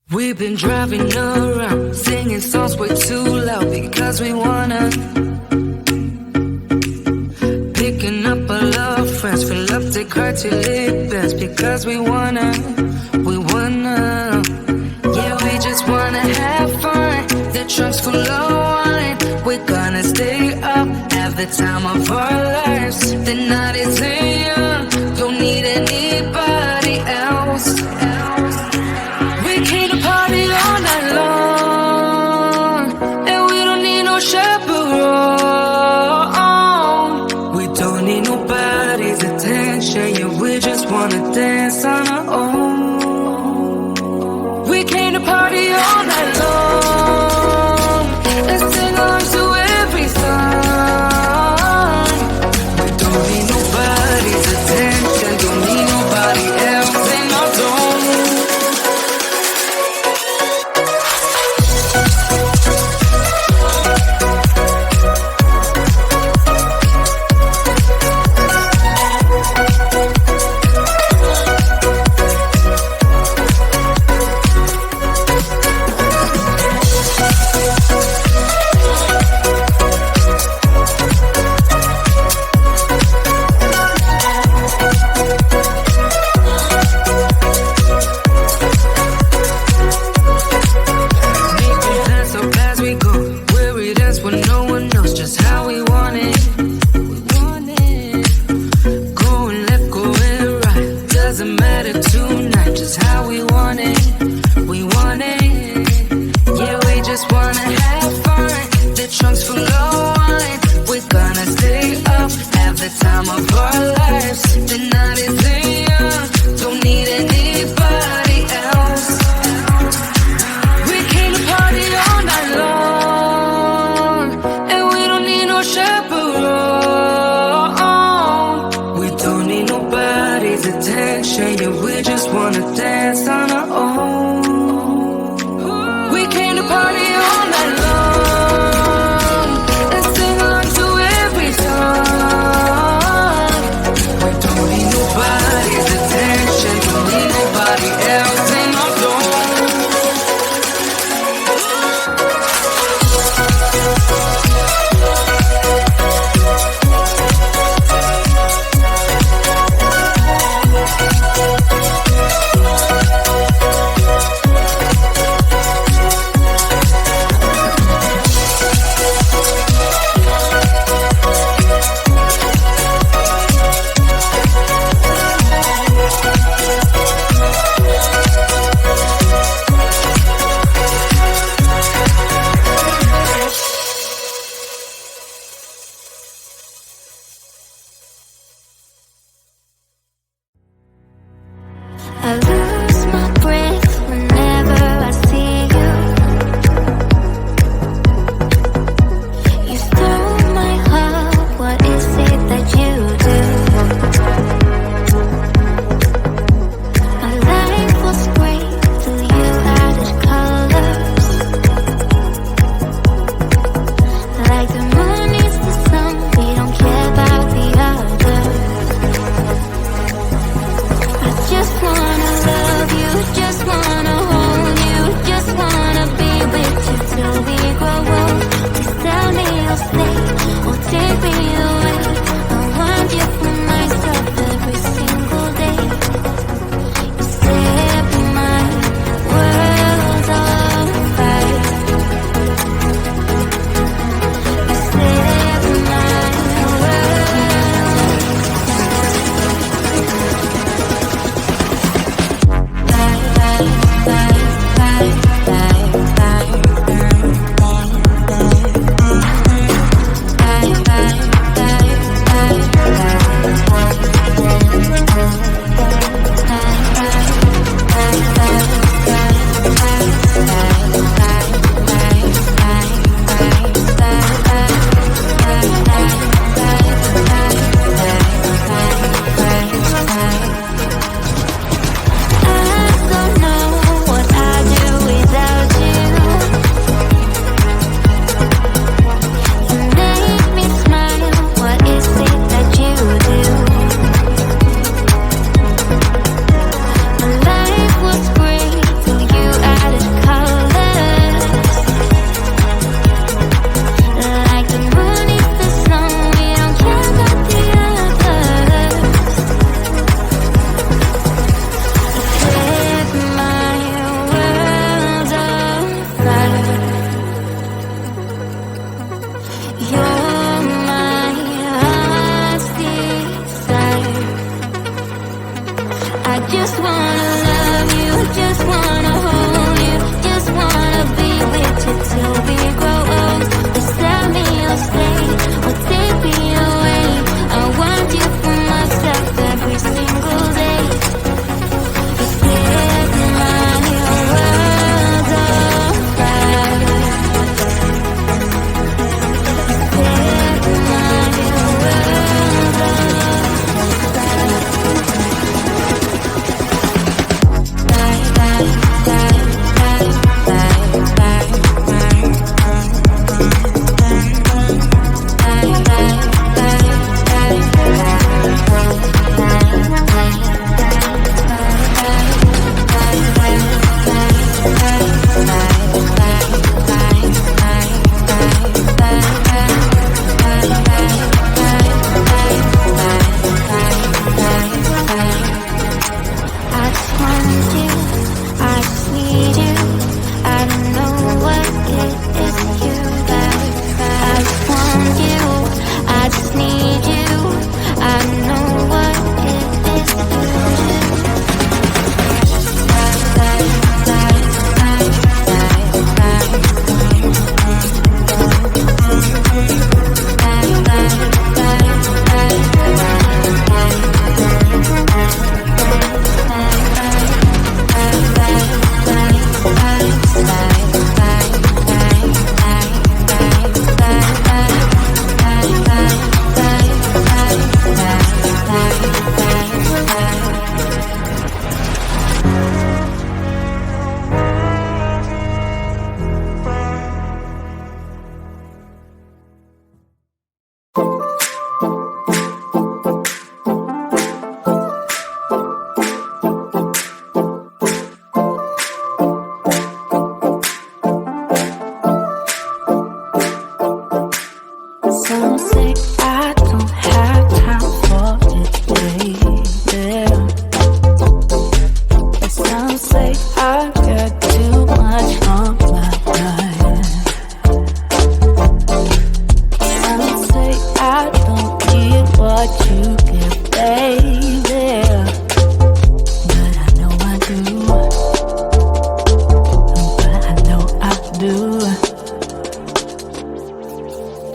We've been driving around, singing songs way too loud because we wanna. Picking up all our friends, fill up the car to LIEBEN because we wanna. Yeah, we just wanna have fun. The trunk's full of wine. We're gonna stay up, have the time of our lives. The night is young, don't need anybody else. We came to party all night long, and we don't need no chaperone. We don't need nobody's attention, yeah, we just wanna dance on our own. We came to party all night long, and sing along to every song. We don't need nobody's attention, don't need nobody else in our zone. Dance on our own. We came to party all night long.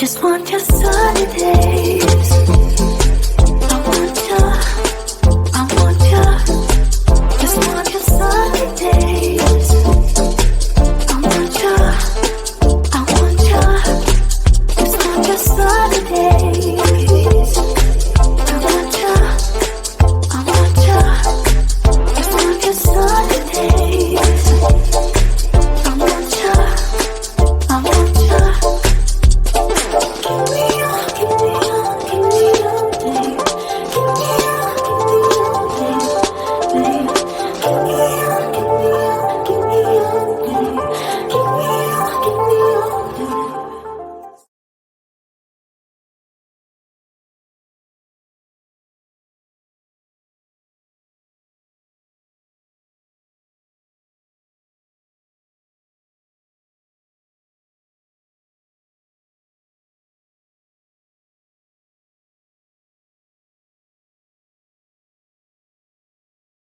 just want your sunny days.